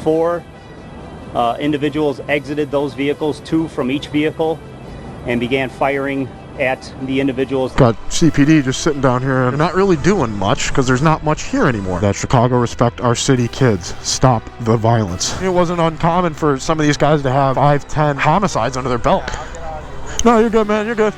4 individuals exited those vehicles, 2 from each vehicle, and began firing at the individuals. Got CPD just sitting down here and not really doing much because there's not much here anymore. That Chicago respect our city kids. Stop the violence. It wasn't uncommon for some of these guys to have 5, 10 homicides under their belt. No, you're good, man. You're good.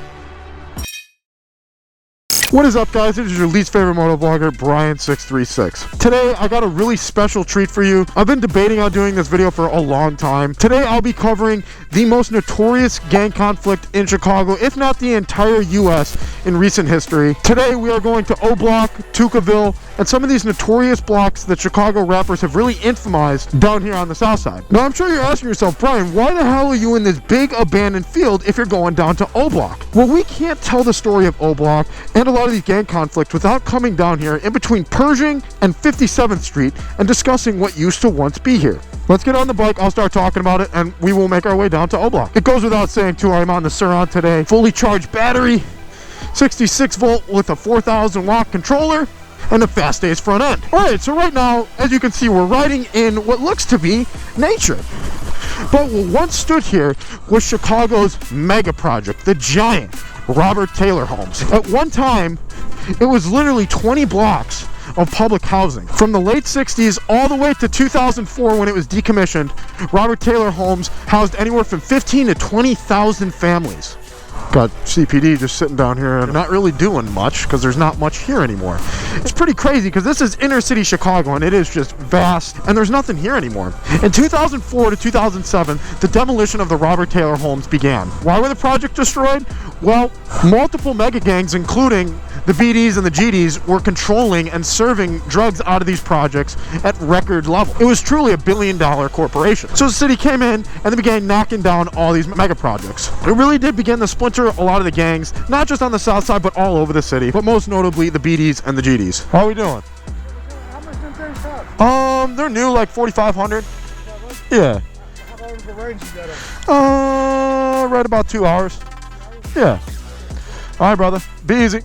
What is up, guys? This is your least favorite motovlogger, Brian636. Today, I got a really special treat for you. I've been debating on doing this video for a long time. Today, I'll be covering the most notorious gang conflict in Chicago, if not the entire U.S. in recent history. Today, we are going to OBlock, Tukaville, and some of these notorious blocks that Chicago rappers have really infamized down here on the south side. Now, I'm sure you're asking yourself, Brian, why the hell are you in this big abandoned field if you're going down to OBlock? Well, we can't tell the story of OBlock and a lot of these gang conflicts without coming down here in between Pershing and 57th Street and discussing what used to once be here. Let's get on the bike, I'll start talking about it, and we will make our way down to OBlock. It goes without saying, too, I'm on the Surron today. Fully charged battery, 66 volt with a 4,000 watt controller, and a fast A's front end. Alright, so right now, as you can see, we're riding in what looks to be nature. But what once stood here was Chicago's mega project, the giant Robert Taylor homes. At one time, it was literally 20 blocks of public housing. From the late 60s all the way to 2004 when it was decommissioned, Robert Taylor homes housed anywhere from 15 to 20,000 families. Got CPD just sitting down here and not really doing much because there's not much here anymore. It's pretty crazy because this is inner city Chicago and it is just vast and there's nothing here anymore. In 2004 to 2007, the demolition of the Robert Taylor homes began. Why were the project destroyed? Well, multiple mega gangs, including the BDs and the GDs, were controlling and serving drugs out of these projects at record level. It was truly $1 billion corporation. So the city came in and they began knocking down all these mega projects. It really did begin to splinter a lot of the gangs, not just on the south side, but all over the city, but most notably the BDs and the GDs. How are we doing? How much do things cost? They're new, like 4,500. Yeah. How long is the range you got up? Right about 2 hours. Yeah. All right, brother. Be easy.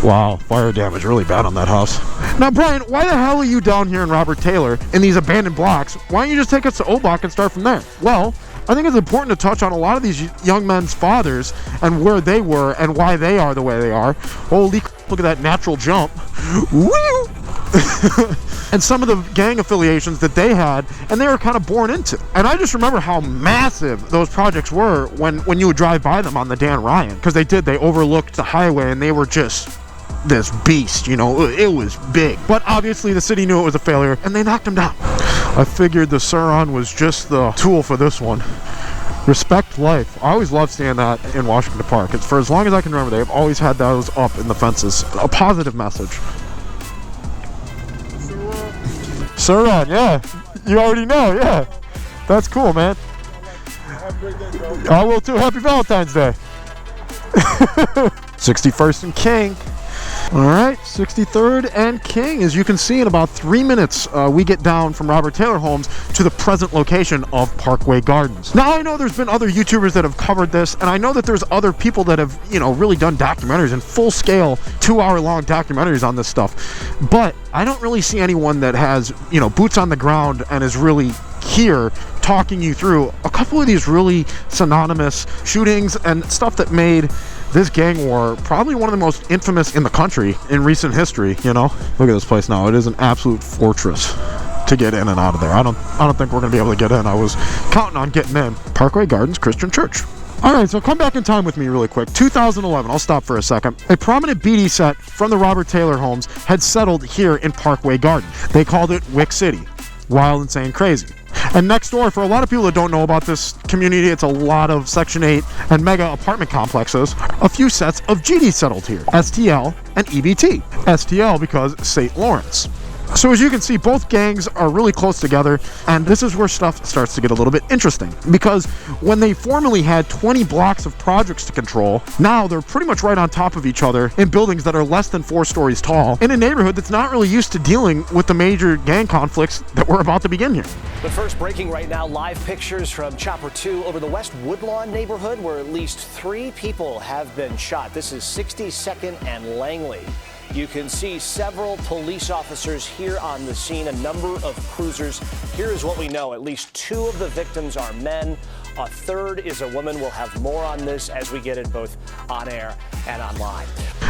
Wow, fire damage really bad on that house. Now, Brian, why the hell are you down here in Robert Taylor in these abandoned blocks? Why don't you just take us to OBlock and start from there? Well, I think it's important to touch on a lot of these young men's fathers and where they were and why they are the way they are. Holy, look at that natural jump. Woo! And some of the gang affiliations that they had and they were kind of born into. And I just remember how massive those projects were when you would drive by them on the Dan Ryan, because they overlooked the highway and they were just this beast, you know. It was big. But obviously the city knew it was a failure and they knocked them down. I figured the Surron was just the tool for this one. Respect life. I always loved seeing that in Washington Park. It's for as long as I can remember, they've always had those up in the fences. A positive message. Surron, yeah. You already know, yeah. That's cool, man. Have a great day, bro. I will too. Happy Valentine's Day. 61st and King. All right, 63rd and King. As you can see, in about 3 minutes, we get down from Robert Taylor Homes to the present location of Parkway Gardens. Now, I know there's been other YouTubers that have covered this, and I know that there's other people that have, really done documentaries and full-scale, 2-hour-long documentaries on this stuff. But I don't really see anyone that has, boots on the ground and is really here talking you through a couple of these really synonymous shootings and stuff that made this gang war probably one of the most infamous in the country in recent history. Look at this place now. It is an absolute fortress to get in and out of there. I don't think we're gonna be able to get in. I was counting on getting in. Parkway Gardens Christian Church. All right, so come back in time with me really quick. 2011, I'll stop for a second. A prominent BD set from the Robert Taylor homes had settled here in Parkway Garden. They called it Wick City. Wild, insane, crazy. And next door, for a lot of people that don't know about this community, it's a lot of Section 8 and mega apartment complexes. A few sets of GD settled here, STL and EBT. STL because St. Lawrence. So as you can see, both gangs are really close together, and this is where stuff starts to get a little bit interesting. Because when they formerly had 20 blocks of projects to control, now they're pretty much right on top of each other in buildings that are less than 4 stories tall, in a neighborhood that's not really used to dealing with the major gang conflicts that we're about to begin here. But first, breaking right now, live pictures from Chopper 2 over the West Woodlawn neighborhood, where at least 3 people have been shot. This is 62nd and Langley. You can see several police officers here on the scene, a number of cruisers. Here is what we know. At least 2 of the victims are men. A third is a woman. We'll have more on this as we get it both on air and online.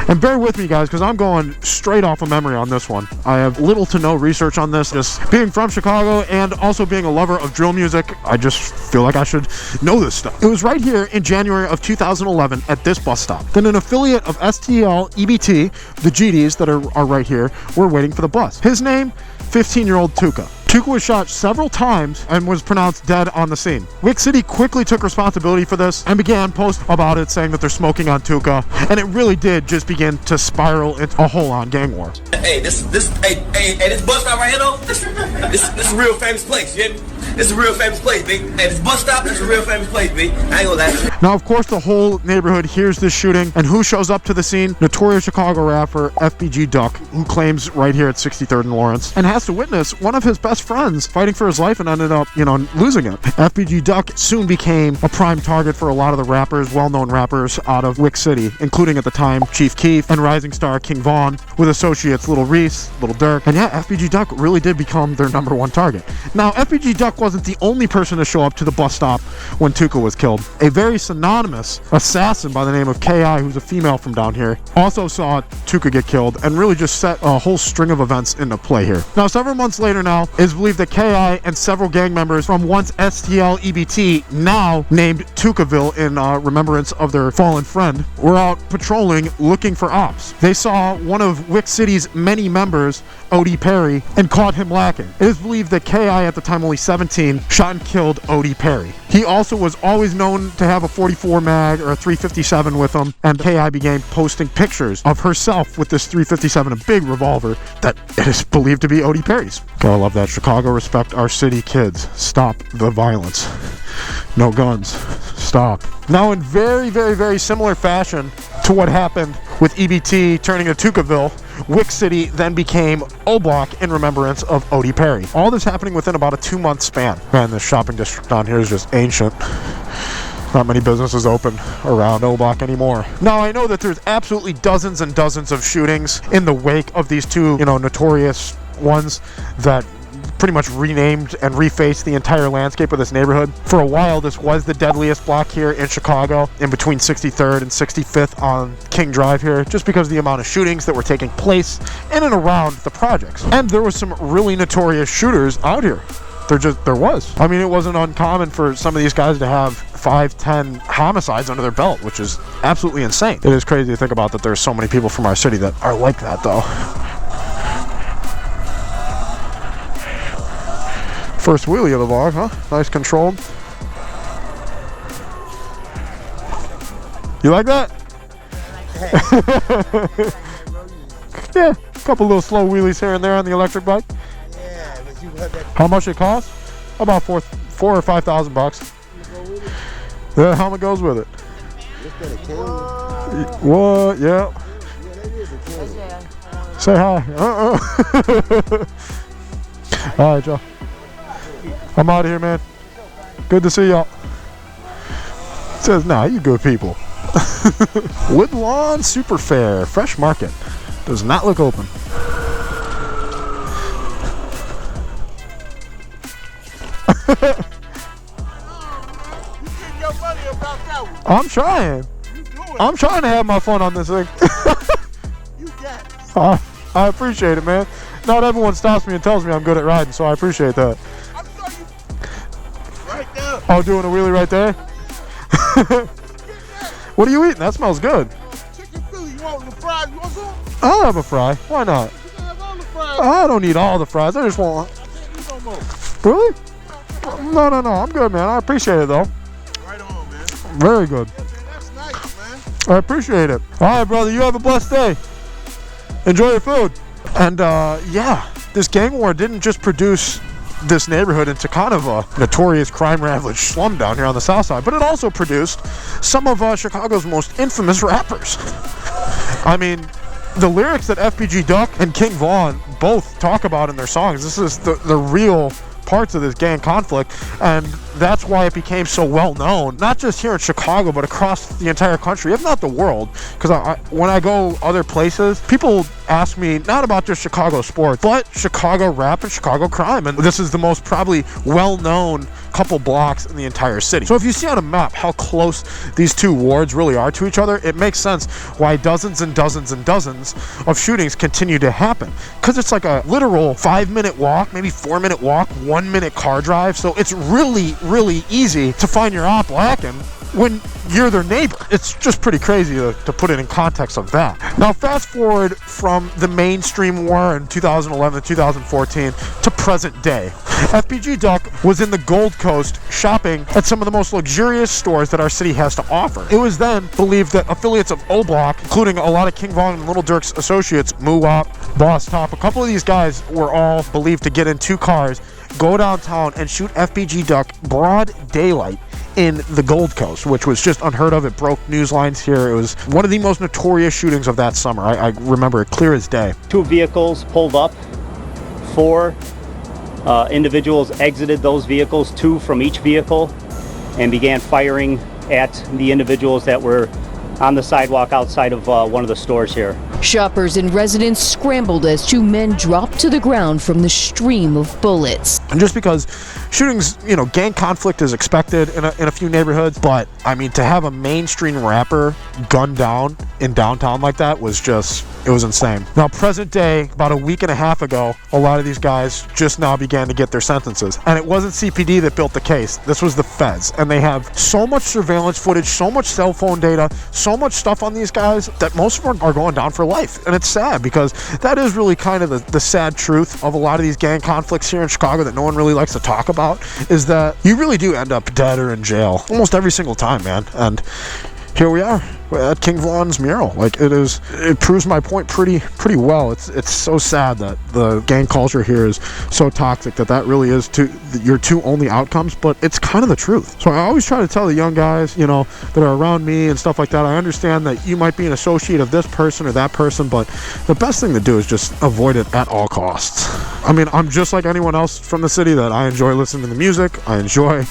And bear with me, guys, because I'm going straight off of memory on this one. I have little to no research on this. Just being from Chicago and also being a lover of drill music, I just feel like I should know this stuff. It was right here in January of 2011 at this bus stop. Then an affiliate of STL EBT, the GDs that are right here, were waiting for the bus. His name, 15-year-old Tuka. Tuka was shot several times and was pronounced dead on the scene. Wick City quickly took responsibility for this and began posts about it, saying that they're smoking on Tuka, and it really did just begin to spiral into a whole-on gang war. Hey, this bus stop right here though, this is a real famous place, you hear me? This is a real famous place, B. Hey, this bus stop, this is a real famous place, B. I ain't gonna lie. Now, of course, the whole neighborhood hears this shooting, and who shows up to the scene? Notorious Chicago rapper FBG Duck, who claims right here at 63rd and Lawrence, and has to witness one of his best friends fighting for his life and ended up, losing it. FBG Duck soon became a prime target for a lot of the rappers, well-known rappers out of Wick City, including at the time Chief Keef and rising star King Von, with associates Little Reese, Little Dirk, and yeah, FBG Duck really did become their #1 target. Now, FBG Duck wasn't the only person to show up to the bus stop when Tuka was killed. A very synonymous assassin by the name of KI, who's a female from down here, also saw Tuka get killed and really just set a whole string of events into play here. Now, several months later now, it is believed that KI and several gang members from once STL EBT, now named Tukaville in remembrance of their fallen friend, were out patrolling looking for ops. They saw one of Wick City's many members, O.D. Perry, and caught him lacking. It is believed that KI, at the time only 17, shot and killed O.D. Perry. He also was always known to have a 44 mag or a 357 with him, and KI began posting pictures of herself with this 357, a big revolver that it is believed to be O.D. Perry's. Gotta love that. Chicago, respect our city, kids. Stop the violence. No guns. Stop. Now, in very, very, very similar fashion to what happened with EBT turning to Tukaville, Wick City then became OBlock in remembrance of O.D. Perry. All this happening within about a 2-month span. Man, this shopping district down here is just ancient. Not many businesses open around O'Block anymore. Now, I know that there's absolutely dozens and dozens of shootings in the wake of these two, notorious ones that pretty much renamed and refaced the entire landscape of this neighborhood. For a while, this was the deadliest block here in Chicago, in between 63rd and 65th on King Drive here, just because of the amount of shootings that were taking place in and around the projects. And there was some really notorious shooters out here. There was. I mean, it wasn't uncommon for some of these guys to have 5-10 homicides under their belt, which is absolutely insane. It is crazy to think about that there's so many people from our city that are like that, though. First wheelie of the vlog, huh? Nice controlled. You like that? Yeah, a couple little slow wheelies here and there on the electric bike. Yeah, but you got that. How much it costs? About $4,000 or $5,000. The helmet goes with it. What? Yeah. Say hi. All right, y'all. I'm out of here, man. Good to see y'all. Says, nah, you good people. Woodlawn Super Fair, Fresh Market. Does not look open. I'm trying. I'm trying to have my fun on this thing. You got it. I appreciate it, man. Not everyone stops me and tells me I'm good at riding, so I appreciate that. I'm sure you. Right there. Oh, doing a wheelie right there? What are you eating? That smells good. Chicken Philly. You want the fries? You want some? I'll have a fry. Why not? You can have all the fries. I don't need all the fries. I just want... I can't eat no more. Really? No. I'm good, man. I appreciate it, though. Right on, man. Very good. Yeah, man, that's nice, man. I appreciate it. All right, brother. You have a blessed day. Enjoy your food. And, yeah, this gang war didn't just produce this neighborhood into kind of a notorious crime-ravaged slum down here on the south side, but it also produced some of Chicago's most infamous rappers. I mean, the lyrics that FBG Duck and King Von both talk about in their songs, this is the real parts of this gang conflict, and that's why it became so well known, not just here in Chicago, but across the entire country, if not the world. Because when I go other places, people ask me not about just Chicago sports, but Chicago rap and Chicago crime. And this is the most probably well-known couple blocks in the entire city. So if you see on a map how close these two wards really are to each other, it makes sense why dozens and dozens and dozens of shootings continue to happen. Because it's like a literal 5-minute walk, maybe 4-minute walk, 1-minute car drive. So it's really, really easy to find your OBlock when you're their neighbor. It's just pretty crazy to put it in context of that. Now fast forward from the mainstream war in 2011 to 2014 to present day. FPG Duck was in the Gold Coast shopping at some of the most luxurious stores that our city has to offer. It was then believed that affiliates of OBlock, including a lot of King Von and Little Dirk's associates, Muwop, Boss Top, a couple of these guys were all believed to get in 2 cars, go downtown and shoot FPG Duck broad daylight in the Gold Coast, which was just unheard of. It broke news lines here. It was one of the most notorious shootings of that summer. I remember it clear as day. 2 vehicles pulled up. 4 individuals exited those vehicles, 2 from each vehicle, and began firing at the individuals that were on the sidewalk outside of one of the stores here. Shoppers and residents scrambled as 2 men dropped to the ground from the stream of bullets. And just because shootings, you know, gang conflict is expected in a few neighborhoods, but I mean, to have a mainstream rapper gunned down in downtown like that was just, it was insane. Now, present day, about a week and a half ago, a lot of these guys just now began to get their sentences. And it wasn't CPD that built the case. This was the feds. And they have so much surveillance footage, so much cell phone data, so much stuff on these guys that most of them are going down for life. And it's sad because that is really kind of the sad truth of a lot of these gang conflicts here in Chicago that no one really likes to talk about, is that you really do end up dead or in jail almost every single time, man. And here we are at King Von's mural. Like, it proves my point pretty well. It's so sad that the gang culture here is so toxic that really is your 2 only outcomes, but it's kind of the truth. So I always try to tell the young guys, you know, that are around me and stuff like that, I understand that you might be an associate of this person or that person, but the best thing to do is just avoid it at all costs. I mean, I'm just like anyone else from the city that I enjoy listening to the music. I enjoy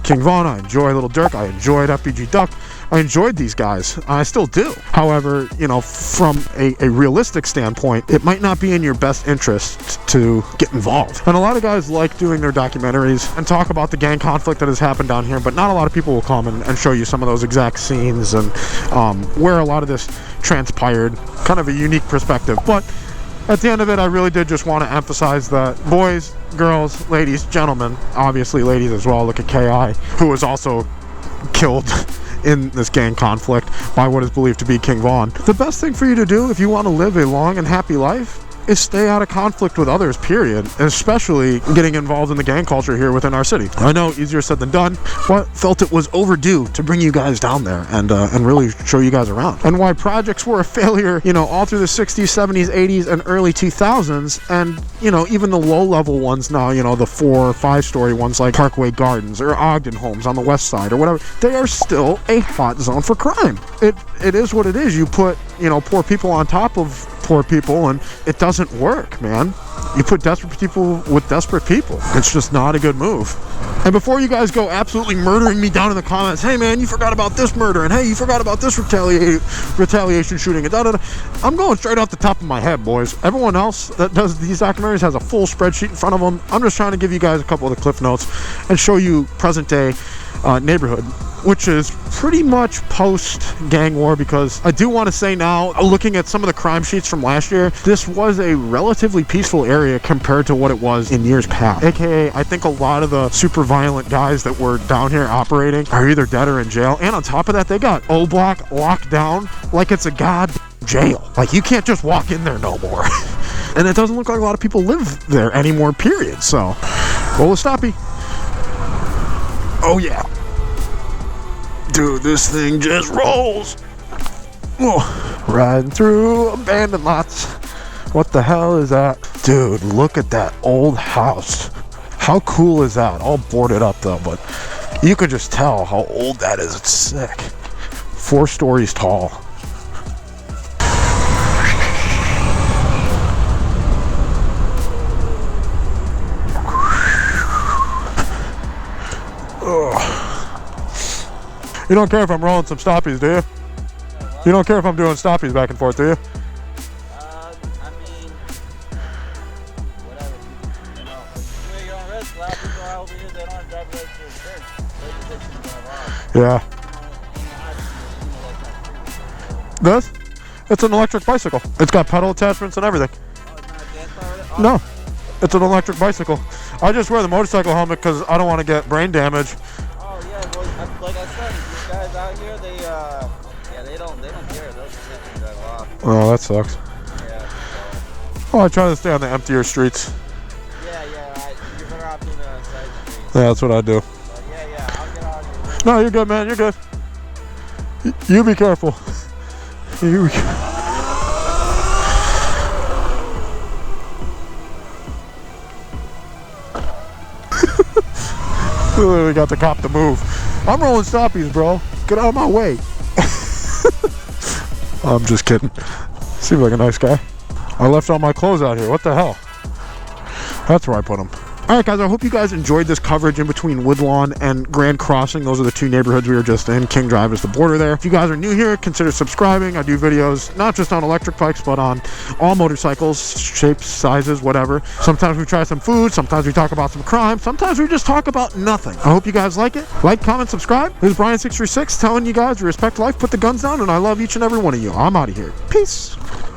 King Von, I enjoy Little Dirk, I enjoyed FPG Duck, I enjoyed these guys, I still do. However, you know, from a realistic standpoint, it might not be in your best interest to get involved. And a lot of guys like doing their documentaries and talk about the gang conflict that has happened down here, but not a lot of people will come and show you some of those exact scenes and where a lot of this transpired, kind of a unique perspective. But at the end of it, I really did just want to emphasize that boys, girls, ladies, gentlemen, obviously ladies as well, look at KI, who was also killed in this gang conflict by what is believed to be King Von. The best thing for you to do if you want to live a long and happy life is stay out of conflict with others, period, especially getting involved in the gang culture here within our city. I know, easier said than done, but felt it was overdue to bring you guys down there and really show you guys around. And why projects were a failure, you know, all through the 60s, 70s, 80s, and early 2000s, and, you know, even the low-level ones now, you know, the 4- or 5-story ones like Parkway Gardens or Ogden Homes on the west side or whatever, they are still a hot zone for crime. It is what it is. You put, you know, poor people on top of poor people and it doesn't work, man. You put desperate people with desperate people. It's just not a good move. And before you guys go absolutely murdering me down in the comments, hey man, you forgot about this murder, and hey, you forgot about this retaliation shooting, and da-da-da. I'm going straight off the top of my head, boys. Everyone else that does these documentaries has a full spreadsheet in front of them. I'm just trying to give you guys a couple of the cliff notes and show you present day neighborhood, which is pretty much post-gang war, because I do want to say now, looking at some of the crime sheets from last year, this was a relatively peaceful area compared to what it was in years past. AKA, I think a lot of the super violent guys that were down here operating are either dead or in jail, and on top of that, they got OBlock locked down like it's a goddamn jail. Like, you can't just walk in there no more. And it doesn't look like a lot of people live there anymore, period. So, roll a stoppie. Oh yeah. Dude, this thing just rolls. Oh, riding through abandoned lots. What the hell is that? Dude, look at that old house. How cool is that? All boarded up though, but you could just tell how old that is. It's sick. 4 stories tall. You don't care if I'm rolling some stoppies, do you? You don't care if I'm doing stoppies back and forth, do you? I Yeah. This? It's an electric bicycle. It's got pedal attachments and everything. No, it's an electric bicycle. I just wear the motorcycle helmet because I don't want to get brain damage. Oh yeah, well, like I said, these guys out here, they don't care. They'll just hit you right off. Oh, that sucks. Yeah. Well, I try to stay on the emptier streets. Yeah, you're better off doing it on side streets. Yeah, that's what I do. But yeah, I'll get out of here. No, you're good, man. You're good. You be careful. You. We got the cop to move. I'm rolling stoppies, bro. Get out of my way. I'm just kidding. Seems like a nice guy. I left all my clothes out here. What the hell? That's where I put them. Alright guys, I hope you guys enjoyed this coverage in between Woodlawn and Grand Crossing. Those are the two neighborhoods we were just in. King Drive is the border there. If you guys are new here, consider subscribing. I do videos not just on electric bikes, but on all motorcycles, shapes, sizes, whatever. Sometimes we try some food, sometimes we talk about some crime, sometimes we just talk about nothing. I hope you guys like it. Like, comment, subscribe. This is Brian636 telling you guys, respect life, put the guns down, and I love each and every one of you. I'm out of here. Peace.